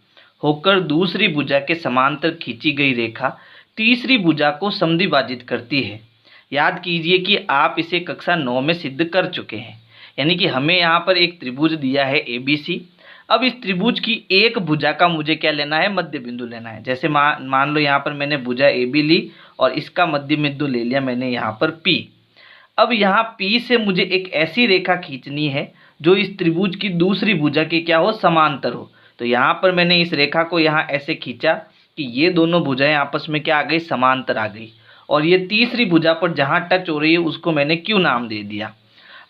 होकर दूसरी भुजा के समांतर खींची गई रेखा तीसरी भुजा को समद्विभाजित करती है। याद कीजिए कि आप इसे कक्षा 9 में सिद्ध कर चुके हैं। यानी कि हमें यहाँ पर एक त्रिभुज दिया है ABC। अब इस त्रिभुज की एक भुजा का मुझे क्या लेना है, मध्य बिंदु लेना है। जैसे मान लो यहाँ पर मैंने भुजा AB ली और इसका मध्य बिंदु ले लिया मैंने यहाँ पर P। अब यहाँ P से मुझे एक ऐसी रेखा खींचनी है जो इस त्रिभुज की दूसरी भुजा के क्या हो, समांतर हो। तो यहाँ पर मैंने इस रेखा को यहाँ ऐसे खींचा कि ये दोनों भुजाएं आपस में क्या आ गई, समांतर आ गई, और ये तीसरी भुजा पर जहाँ टच हो रही है उसको मैंने क्यू नाम दे दिया।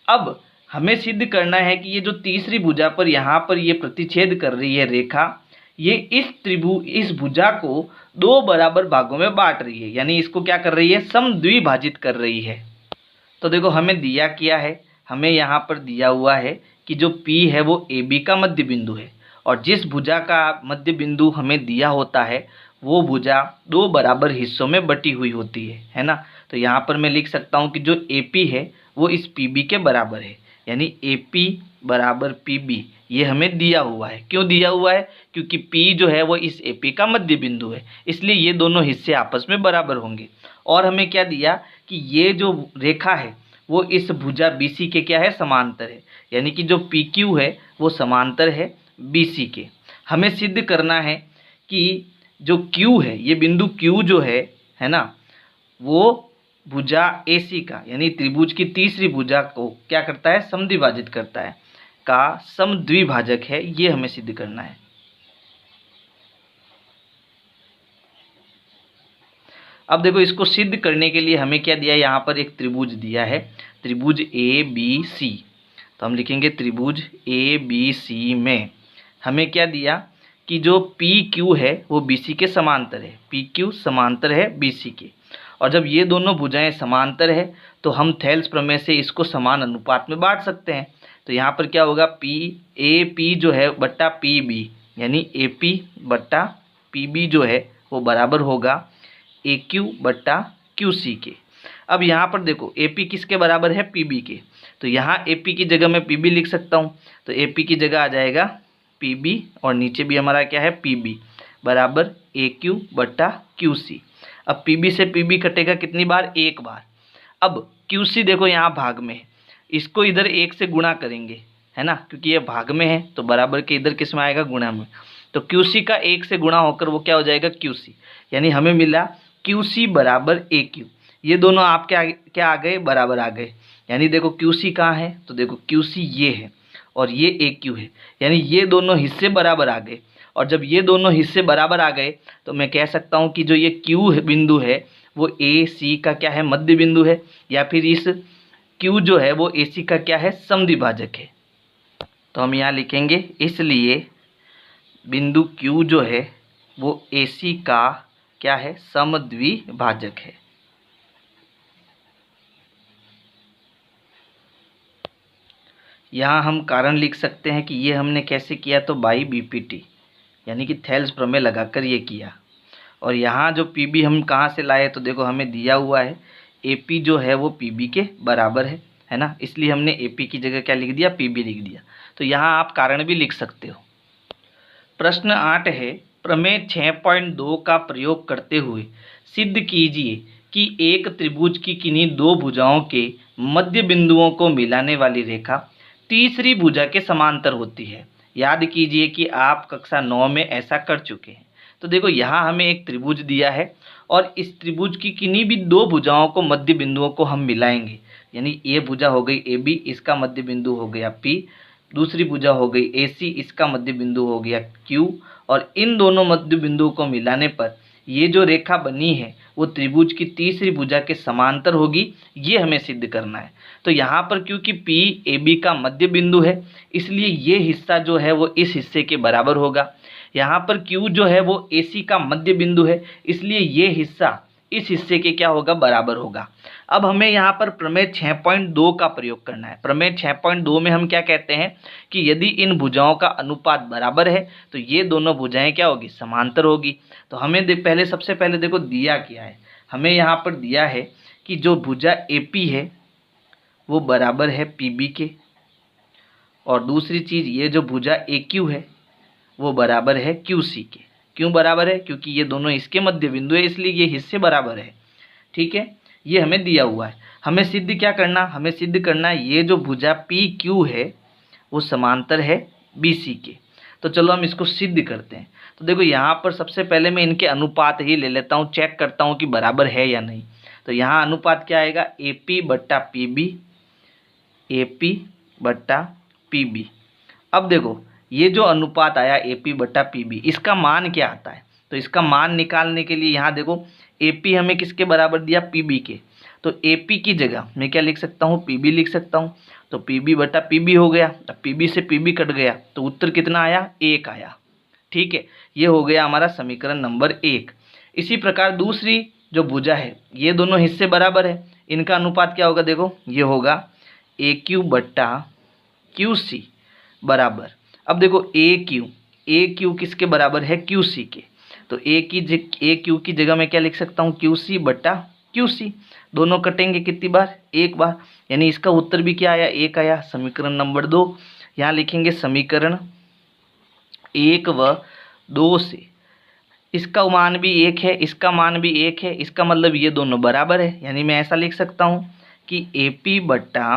अब हमें सिद्ध करना है कि ये जो तीसरी भुजा पर यहाँ पर ये प्रतिच्छेद कर रही है रेखा, ये इस भुजा को दो बराबर भागों में बांट रही है, यानी इसको क्या कर रही है, समद्विभाजित कर रही है। तो देखो हमें दिया क्या है, हमें यहाँ पर दिया हुआ है कि जो P है वो AB का मध्य बिंदु है, और जिस भुजा का मध्य बिंदु हमें दिया होता है वो भुजा दो बराबर हिस्सों में बटी हुई होती है ना। तो यहाँ पर मैं लिख सकता हूँ कि जो AP है वो इस PB के बराबर है, यानी AP बराबर PB, ये हमें दिया हुआ है। क्यों दिया हुआ है, क्योंकि P जो है वो इस AP का मध्य बिंदु है, इसलिए ये दोनों हिस्से आपस में बराबर होंगे। और हमें क्या दिया कि ये जो रेखा है वो इस भुजा BC के क्या है, समांतर है, यानी कि जो PQ है वो समांतर है BC के। हमें सिद्ध करना है कि जो Q है, ये बिंदु Q जो है ना, वो भुजा AC का, यानी त्रिभुज की तीसरी भुजा को क्या करता है, समद्विभाजित करता है, का समद्विभाजक है, ये हमें सिद्ध करना है। अब देखो इसको सिद्ध करने के लिए हमें क्या दिया है, यहाँ पर एक त्रिभुज दिया है, त्रिभुज ABC। तो हम लिखेंगे त्रिभुज ABC में हमें क्या दिया कि जो PQ है वो BC के समांतर है, PQ समांतर है BC के। और जब ये दोनों भुजाएं समांतर है तो हम थेल्स प्रमेय से इसको समान अनुपात में बांट सकते हैं। तो यहाँ पर क्या होगा, AP जो है बट्टा PB, यानी AP बट्टा PB जो है वो बराबर होगा AQ बट्टा QC के। अब यहाँ पर देखो AP किसके बराबर है, PB के, तो यहाँ AP की जगह मैं PB लिख सकता हूँ। तो AP की जगह आ जाएगा PB, और नीचे भी हमारा क्या है, PB बराबर AQ बट्टा QC। अब PB से PB कटेगा कितनी बार, एक बार। अब QC देखो यहाँ भाग में है, इसको इधर एक से गुणा करेंगे, है ना, क्योंकि ये भाग में है तो बराबर के इधर किस में आएगा, गुणा में। तो QC का एक से गुणा होकर वो क्या हो जाएगा, QC, यानी हमें मिला QC बराबर AQ। ये दोनों आप क्या आ गए, बराबर आ गए। यानी देखो QC कहाँ है, तो देखो QC ये है और ये AQ है, यानी ये दोनों हिस्से बराबर आ गए। और जब ये दोनों हिस्से बराबर आ गए तो मैं कह सकता हूँ कि जो ये Q बिंदु है वो AC का क्या है, मध्य बिंदु है, या फिर इस Q जो है वो AC का क्या है, समद्विभाजक है। तो हम यहाँ लिखेंगे इसलिए बिंदु Q जो है वो AC का क्या है, समद्विभाजक है। यहाँ हम कारण लिख सकते हैं कि ये हमने कैसे किया, तो बाई BPT, यानी कि थेल्स प्रमेय लगाकर ये किया। और यहाँ जो PB हम कहाँ से लाए, तो देखो हमें दिया हुआ है AP जो है वो PB के बराबर है ना, इसलिए हमने AP की जगह क्या लिख दिया, PB लिख दिया। तो यहाँ आप कारण भी लिख सकते हो। प्रश्न 8 है, प्रमेय 6.2 का प्रयोग करते हुए सिद्ध कीजिए कि एक त्रिभुज की किन्हीं दो भुजाओं के मध्य बिंदुओं को मिलाने वाली रेखा तीसरी भुजा के समांतर होती है। याद कीजिए कि आप कक्षा 9 में ऐसा कर चुके हैं। तो देखो यहाँ हमें एक त्रिभुज दिया है और इस त्रिभुज की किन्हीं भी दो भुजाओं को मध्य बिंदुओं को हम मिलाएंगे, यानी ये भुजा हो गई AB, इसका मध्य बिंदु हो गया P, दूसरी भुजा हो गई AC, इसका मध्य बिंदु हो गया Q, और इन दोनों मध्य बिंदुओं को मिलाने पर ये जो रेखा बनी है वो त्रिभुज की तीसरी भुजा के समांतर होगी, ये हमें सिद्ध करना है। तो यहाँ पर क्योंकि P AB का मध्य बिंदु है इसलिए ये हिस्सा जो है वो इस हिस्से के बराबर होगा। यहाँ पर Q जो है वो AC का मध्य बिंदु है इसलिए ये हिस्सा इस हिस्से के क्या होगा, बराबर होगा। अब हमें यहाँ पर प्रमेय 6.2 का प्रयोग करना है। प्रमेय 6.2 में हम क्या कहते हैं कि यदि इन भुजाओं का अनुपात बराबर है तो ये दोनों भुजाएं क्या होगी, समांतर होगी। तो हमें सबसे पहले देखो दिया क्या है, हमें यहाँ पर दिया है कि जो भुजा AP है वो बराबर है PB के, और दूसरी चीज़ ये जो भुजा AQ है वो बराबर है QC के। क्यों बराबर है, क्योंकि ये दोनों इसके मध्य बिंदु है इसलिए ये हिस्से बराबर है। ठीक है, ये हमें दिया हुआ है। हमें सिद्ध क्या करना, हमें सिद्ध करना ये जो भुजा PQ है वो समांतर है BC के। तो चलो हम इसको सिद्ध करते हैं। तो देखो यहाँ पर सबसे पहले मैं इनके अनुपात ही ले लेता हूँ, चेक करता हूँ कि बराबर है या नहीं। तो यहाँ अनुपात क्या आएगा, AP बट्टा PB, AP बट्टा PB। अब देखो ये जो अनुपात आया AP बट्टा PB, इसका मान क्या आता है, तो इसका मान निकालने के लिए यहाँ देखो AP हमें किसके बराबर दिया, PB के। तो AP की जगह मैं क्या लिख सकता हूँ, PB लिख सकता हूँ। तो PB बटा PB हो गया। अब PB से PB कट गया तो उत्तर कितना आया, 1 आया। ठीक है, ये हो गया हमारा समीकरण नंबर 1। इसी प्रकार दूसरी जो भुजा है, ये दोनों हिस्से बराबर है, इनका अनुपात क्या होगा, देखो ये होगा AQ बट्टा QC बराबर। अब देखो AQ किसके बराबर है, QC के। तो AQ की जगह मैं क्या लिख सकता हूँ, QC बट्टा QC। दोनों कटेंगे कितनी बार, एक बार, यानी इसका उत्तर भी क्या आया, 1 आया। समीकरण नंबर 2 यहाँ लिखेंगे, समीकरण 1 व 2 से इसका मान भी 1 है, इसका मान भी 1 है, इसका मतलब ये दोनों बराबर है। यानी मैं ऐसा लिख सकता हूँ कि AP बट्टा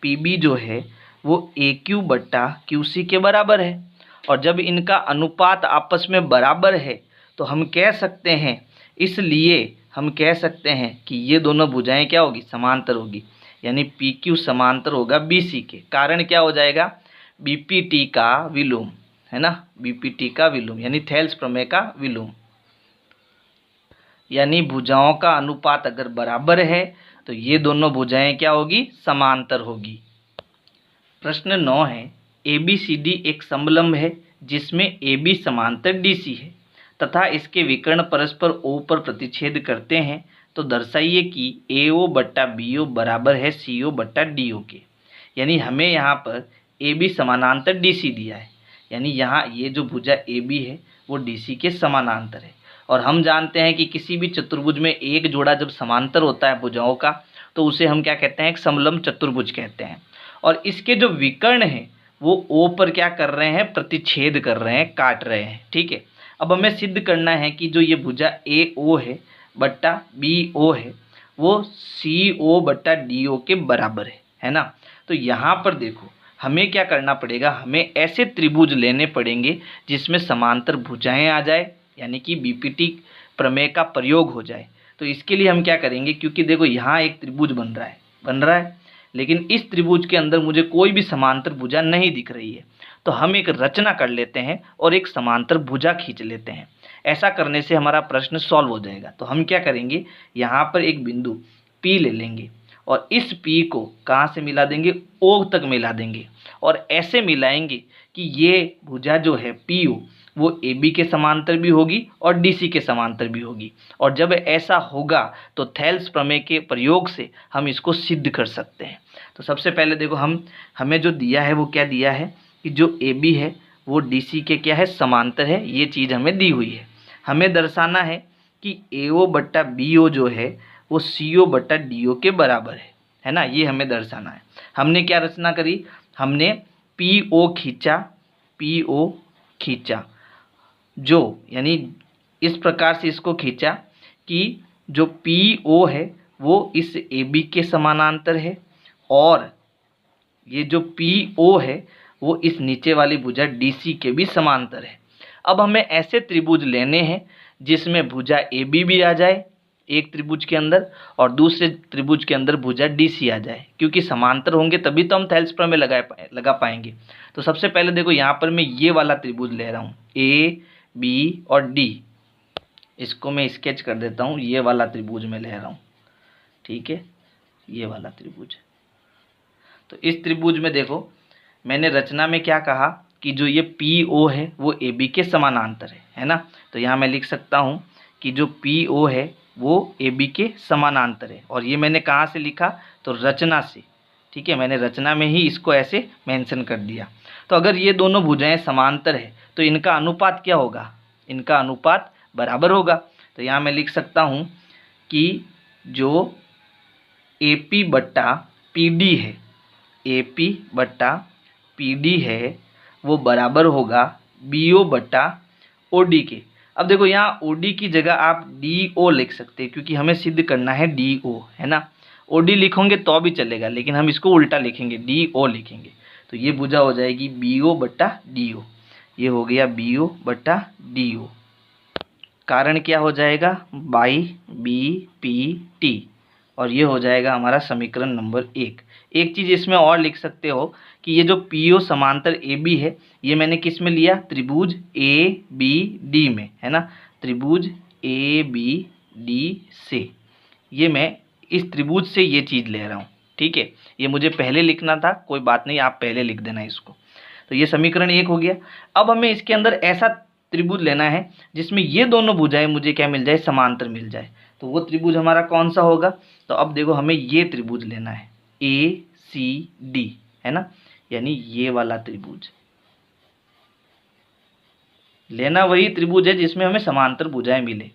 PB जो है वो AQ बट्टा QC के बराबर है। और जब इनका अनुपात आपस में बराबर है तो हम कह सकते हैं, इसलिए हम कह सकते हैं कि ये दोनों भुजाएं क्या होगी, समांतर होगी। यानी PQ समांतर होगा BC के। कारण क्या हो जाएगा, BPT का विलोम, है ना, BPT का विलोम यानी थेल्स प्रमेय का विलोम। यानी भुजाओं का अनुपात अगर बराबर है तो ये दोनों भुजाएं क्या होगी, समांतर होगी। प्रश्न 9 है, ABCD एक समलंब है जिसमें AB समांतर DC है तथा इसके विकर्ण परस्पर O पर प्रतिच्छेद करते हैं, तो दर्शाइए कि AO बट्टा BO बराबर है CO बट्टा DO के। यानी हमें यहाँ पर AB समानांतर DC दिया है, यानी यहाँ ये जो भुजा AB है वो DC के समानांतर है। और हम जानते हैं कि किसी भी चतुर्भुज में एक जोड़ा जब समांतर होता है भुजाओं का तो उसे हम क्या कहते हैं, एक समलंब चतुर्भुज कहते हैं। और इसके जो विकर्ण हैं वो O पर क्या कर रहे हैं, प्रतिच्छेद कर रहे हैं, काट रहे हैं। ठीक है, अब हमें सिद्ध करना है कि जो ये भुजा AO है बट्टा BO है वो CO बट्टा DO के बराबर है ना। तो यहाँ पर देखो हमें क्या करना पड़ेगा, हमें ऐसे त्रिभुज लेने पड़ेंगे जिसमें समांतर भुजाएं आ जाए, यानी कि BPT प्रमेय का प्रयोग हो जाए। तो इसके लिए हम क्या करेंगे, क्योंकि देखो यहाँ एक त्रिभुज बन रहा है लेकिन इस त्रिभुज के अंदर मुझे कोई भी समांतर भुजा नहीं दिख रही है, तो हम एक रचना कर लेते हैं और एक समांतर भुजा खींच लेते हैं। ऐसा करने से हमारा प्रश्न सॉल्व हो जाएगा। तो हम क्या करेंगे, यहाँ पर एक बिंदु P ले लेंगे और इस P को कहाँ से मिला देंगे, O तक मिला देंगे और ऐसे मिलाएंगे कि ये भुजा जो है PO वो AB के समांतर भी होगी और DC के समांतर भी होगी। और जब ऐसा होगा तो थेल्स प्रमेय के प्रयोग से हम इसको सिद्ध कर सकते हैं। तो सबसे पहले देखो हमें जो दिया है वो क्या दिया है कि जो AB है वो DC के क्या है, समांतर है। ये चीज़ हमें दी हुई है। हमें दर्शाना है कि AO बट्टा BO जो है वो CO बट्टा DO के बराबर है ना, ये हमें दर्शाना है। हमने क्या रचना करी, हमने PO खींचा जो, यानी इस प्रकार से इसको खींचा कि जो PO है वो इस AB के समानांतर है और ये जो PO है वो इस नीचे वाली भुजा DC के भी समांतर है। अब हमें ऐसे त्रिभुज लेने हैं जिसमें भुजा AB भी आ जाए एक त्रिभुज के अंदर और दूसरे त्रिभुज के अंदर भुजा DC आ जाए, क्योंकि समांतर होंगे तभी तो हम थेल्स प्रमेय लगा पाएंगे। तो सबसे पहले देखो यहाँ पर मैं ये वाला त्रिभुज ले रहा हूँ A, B और D। इसको मैं स्केच कर देता हूँ, ये वाला त्रिभुज मैं ले रहा हूँ। ठीक है, ये वाला त्रिभुज। तो इस त्रिभुज में देखो मैंने रचना में क्या कहा कि जो ये PO है वो AB के समानांतर है ना। तो यहाँ मैं लिख सकता हूँ कि जो PO है वो AB के समानांतर है। और ये मैंने कहाँ से लिखा, तो रचना से। ठीक है, मैंने रचना में ही इसको ऐसे मेंशन कर दिया। तो अगर ये दोनों भुजाएं समांतर है तो इनका अनुपात क्या होगा, इनका अनुपात बराबर होगा। तो यहाँ मैं लिख सकता हूँ कि जो AP बट्टा PD है, AP बट्टा PD है वो बराबर होगा BO बट्टा OD के। अब देखो यहाँ OD की जगह आप DO लिख सकते हैं, क्योंकि हमें सिद्ध करना है DO, है ना। OD लिखोगे तो भी चलेगा लेकिन हम इसको उल्टा लिखेंगे, DO लिखेंगे। तो ये भुजा हो जाएगी BO बट्टा DO, ये हो गया BO बट्टा DO। कारण क्या हो जाएगा, बाई BPT, और ये हो जाएगा हमारा समीकरण नंबर 1। एक चीज़ इसमें और लिख सकते हो कि ये जो PO समांतर AB है ये मैंने किस में लिया, त्रिभुज ABD में, है ना। त्रिभुज ए बी डी से, ये मैं इस त्रिभुज से ये चीज़ ले रहा हूँ, ठीक है। ये मुझे पहले लिखना था, कोई बात नहीं, आप पहले लिख देना इसको। तो ये समीकरण 1 हो गया। अब हमें इसके अंदर ऐसा त्रिभुज लेना है जिसमें ये दोनों भुजाएं मुझे क्या मिल जाए, समांतर मिल जाए। तो वो त्रिभुज हमारा कौन सा होगा, तो अब देखो हमें ये त्रिभुज लेना है ACD, है ना, यानी ये वाला त्रिभुज लेना, वही त्रिभुज है जिसमें हमें समांतर भुजाएं मिले।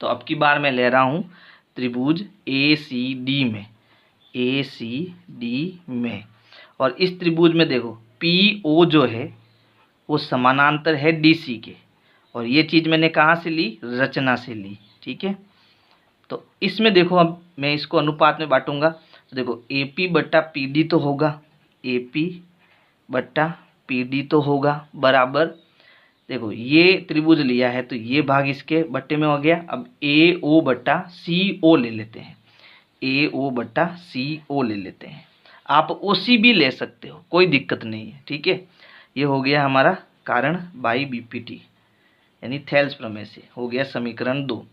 तो अब की बार मैं ले रहा हूं त्रिभुज ACD में, और इस त्रिभुज में देखो PO जो है वो समानांतर है DC के, और ये चीज़ मैंने कहाँ से ली, रचना से ली, ठीक है। तो इसमें देखो अब मैं इसको अनुपात में बांटूंगा, तो देखो AP/PD तो होगा, AP/PD तो होगा बराबर, देखो ये त्रिभुज लिया है तो ये भाग इसके बट्टे में हो गया। अब AO/CO ले लेते हैं, AO/CO ले लेते हैं। आप OC भी ले सकते हो, कोई दिक्कत नहीं है, ठीक है। ये हो गया हमारा कारण बाई BPT यानी थेल्स प्रमेय से, हो गया समीकरण 2।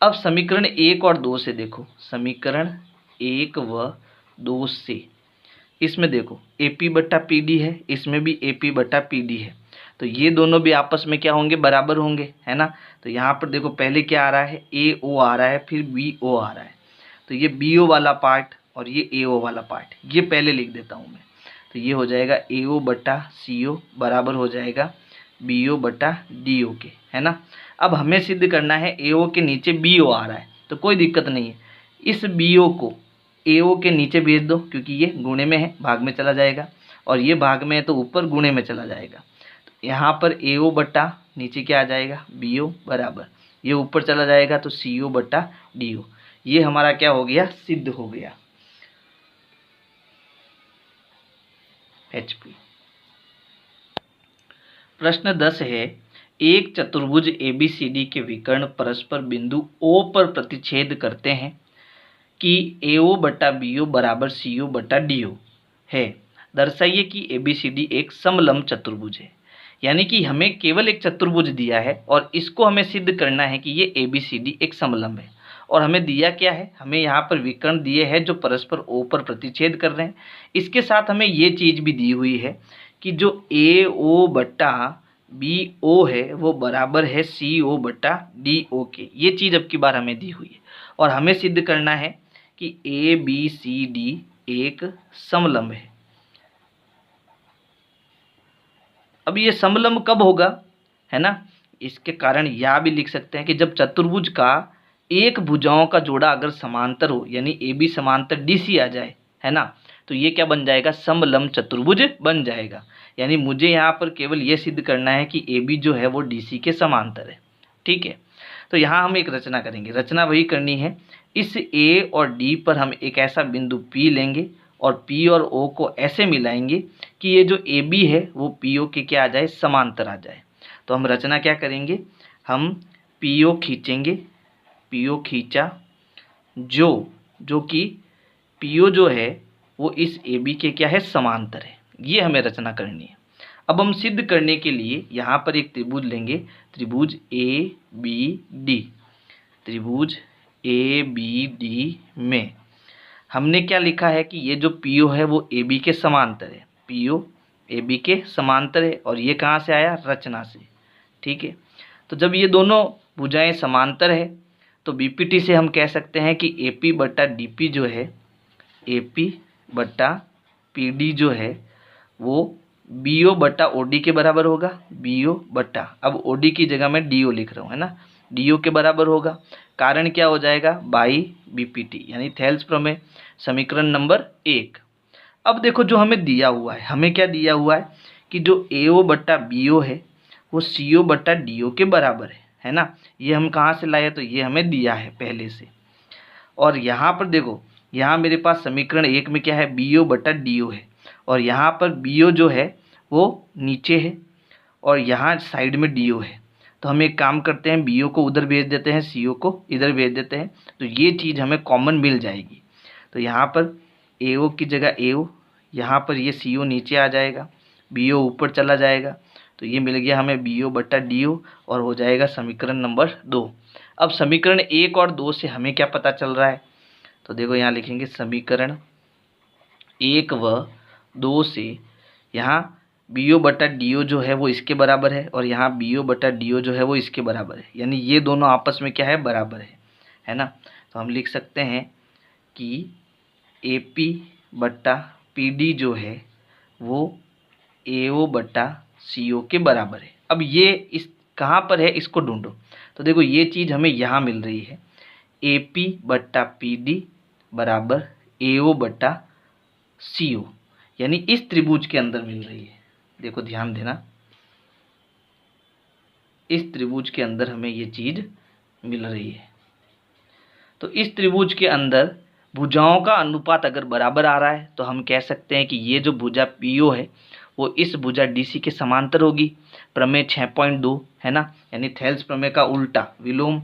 अब समीकरण 1 और 2 से देखो, समीकरण 1 व 2 से इसमें देखो AP/PD है, इसमें भी AP/PD है, तो ये दोनों भी आपस में क्या होंगे, बराबर होंगे, है ना। तो यहाँ पर देखो पहले क्या आ रहा है, AO आ रहा है, फिर BO आ रहा है, तो ये BO वाला पार्ट और ये AO वाला पार्ट ये पहले लिख देता हूँ मैं। तो ये हो जाएगा AO/CO बराबर हो जाएगा BO/DO के, है ना। अब हमें सिद्ध करना है AO के नीचे BO आ रहा है, तो कोई दिक्कत नहीं है, इस BO को AO के नीचे भेज दो, क्योंकि ये गुणे में है, भाग में चला जाएगा, और ये भाग में है तो ऊपर गुणे में चला जाएगा। तो यहाँ पर AO बट्टा नीचे क्या आ जाएगा, BO बराबर, ये ऊपर चला जाएगा तो CO/DO। ये हमारा क्या हो गया, सिद्ध हो गया HP। प्रश्न 10 है, एक चतुर्भुज ABCD के विकर्ण परस्पर बिंदु O पर प्रतिच्छेद करते हैं कि AO/BO बराबर CO/DO है। दर्शाइए कि ABCD एक समलंब चतुर्भुज है। यानी कि हमें केवल एक चतुर्भुज दिया है और इसको हमें सिद्ध करना है कि ये ABCD एक समलंब है, और हमें दिया क्या है, हमें यहाँ पर विकर्ण दिए हैं जो परस्पर O पर प्रतिच्छेद कर रहे हैं। इसके साथ हमें ये चीज़ भी दी हुई है कि जो AO/BO है वो बराबर है CO/DO के, ये चीज़ अब की बार हमें दी हुई है, और हमें सिद्ध करना है कि ABCD एक समलंब है। अब ये समलंब कब होगा, है ना, इसके कारण यह भी लिख सकते हैं कि जब चतुर्भुज का एक भुजाओं का जोड़ा अगर समांतर हो, यानी AB समांतर DC आ जाए, है ना, तो ये क्या बन जाएगा, समलंब चतुर्भुज बन जाएगा। यानी मुझे यहाँ पर केवल ये सिद्ध करना है कि AB जो है वो DC के समांतर है, ठीक है। तो यहाँ हम एक रचना करेंगे, रचना वही करनी है, इस A और D पर हम एक ऐसा बिंदु P लेंगे और P और O को ऐसे मिलाएंगे कि ये जो AB है वो PO के क्या आ जाए, समांतर आ जाए। तो हम रचना क्या करेंगे, हम PO खींचेंगे, PO खींचा, जो कि PO जो है वो इस AB के क्या है, समांतर है। ये हमें रचना करनी है। अब हम सिद्ध करने के लिए यहाँ पर एक त्रिभुज लेंगे, त्रिभुज ABD। त्रिभुज ABD में हमने क्या लिखा है कि ये जो PO है वो AB के समांतर है, PO AB के समांतर है, और ये कहाँ से आया, रचना से, ठीक है। तो जब ये दोनों भुजाएं समांतर है तो BPT से हम कह सकते हैं कि AP/DP जो है, AP/PD जो है वो BO/OD के बराबर होगा, BO/ अब OD की जगह मैं DO लिख रहा हूँ, है ना, DO के बराबर होगा। कारण क्या हो जाएगा, बाई BPT यानी थेल्स प्रमेय, समीकरण नंबर 1। अब देखो जो हमें दिया हुआ है, हमें क्या दिया हुआ है कि जो AO/BO है वो CO/DO के बराबर है ना। ये हम कहाँ से लाए, तो ये हमें दिया है पहले से। और यहाँ पर देखो, यहाँ मेरे पास समीकरण 1 में क्या है, BO/DO है, और यहाँ पर BO जो है वो नीचे है और यहाँ साइड में DO है। तो हम एक काम करते हैं, BO को उधर भेज देते हैं, CO को इधर भेज देते हैं, तो ये चीज़ हमें कॉमन मिल जाएगी। तो यहाँ पर AO की जगह AO, यहाँ पर ये CO नीचे आ जाएगा, BO ऊपर चला जाएगा, तो तो ये मिल गया हमें BO बटा DO और हो जाएगा समीकरण नंबर 2। अब समीकरण 1 और 2 से हमें क्या पता चल रहा है, तो देखो यहाँ लिखेंगे समीकरण 1 व 2 से यहाँ BO बटा DO जो है वो इसके बराबर है और यहाँ BO बटा DO जो है वो इसके बराबर है, यानी ये दोनों आपस में क्या है, बराबर है ना। तो हम लिख सकते हैं कि AP बटा PD जो है वो AO बटा CO के बराबर है। अब ये इस कहाँ पर है इसको ढूंढो, तो देखो ये चीज़ हमें यहाँ मिल रही है, AP बटा PD बराबर AO बटा CO, यानी इस त्रिभुज के अंदर मिल रही है। देखो ध्यान देना, इस त्रिभुज के अंदर हमें ये चीज़ मिल रही है। तो इस त्रिभुज के अंदर भुजाओं का अनुपात अगर बराबर आ रहा है तो हम कह सकते हैं कि ये जो भुजा PO है वो इस भुजा DC के समांतर होगी। प्रमेय 6.2 है ना, यानी थेल्स प्रमेय का उल्टा विलोम।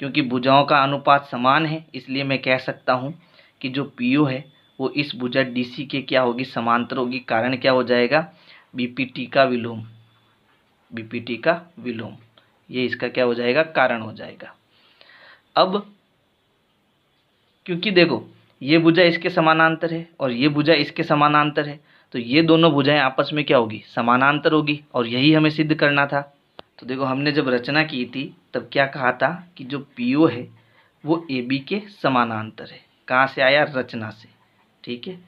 क्योंकि भुजाओं का अनुपात समान है इसलिए मैं कह सकता हूँ कि जो PO है वो इस भुजा DC के क्या होगी, समांतर होगी। कारण क्या हो जाएगा, BPT का विलोम, BPT का विलोम, ये इसका क्या हो जाएगा, कारण हो जाएगा। अब क्योंकि देखो ये भुजा इसके समानांतर है और ये भुजा इसके समानांतर है, तो ये दोनों भुजाएं आपस में क्या होगी, समानांतर होगी, और यही हमें सिद्ध करना था। तो देखो हमने जब रचना की थी तब क्या कहा था कि जो PO है वो AB के समानांतर है। कहाँ से आया, रचना से, ठीक है।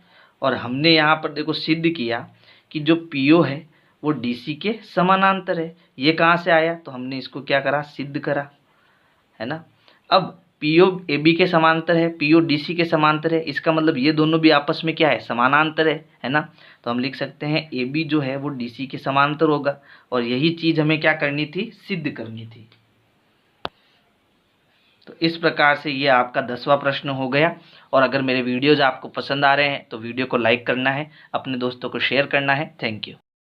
और हमने यहाँ पर देखो सिद्ध किया कि जो PO है वो DC के समानांतर है। ये कहाँ से आया, तो हमने इसको क्या करा, सिद्ध करा, है ना। अब PO AB के समांतर है, PO DC के समांतर है, इसका मतलब ये दोनों भी आपस में क्या है, समानांतर है ना। तो हम लिख सकते हैं AB जो है वो DC के समांतर होगा, और यही चीज़ हमें क्या करनी थी, सिद्ध करनी थी। तो इस प्रकार से ये आपका 10वां प्रश्न हो गया। और अगर मेरे वीडियोज़ आपको पसंद आ रहे हैं तो वीडियो को लाइक करना है, अपने दोस्तों को शेयर करना है। Thank you.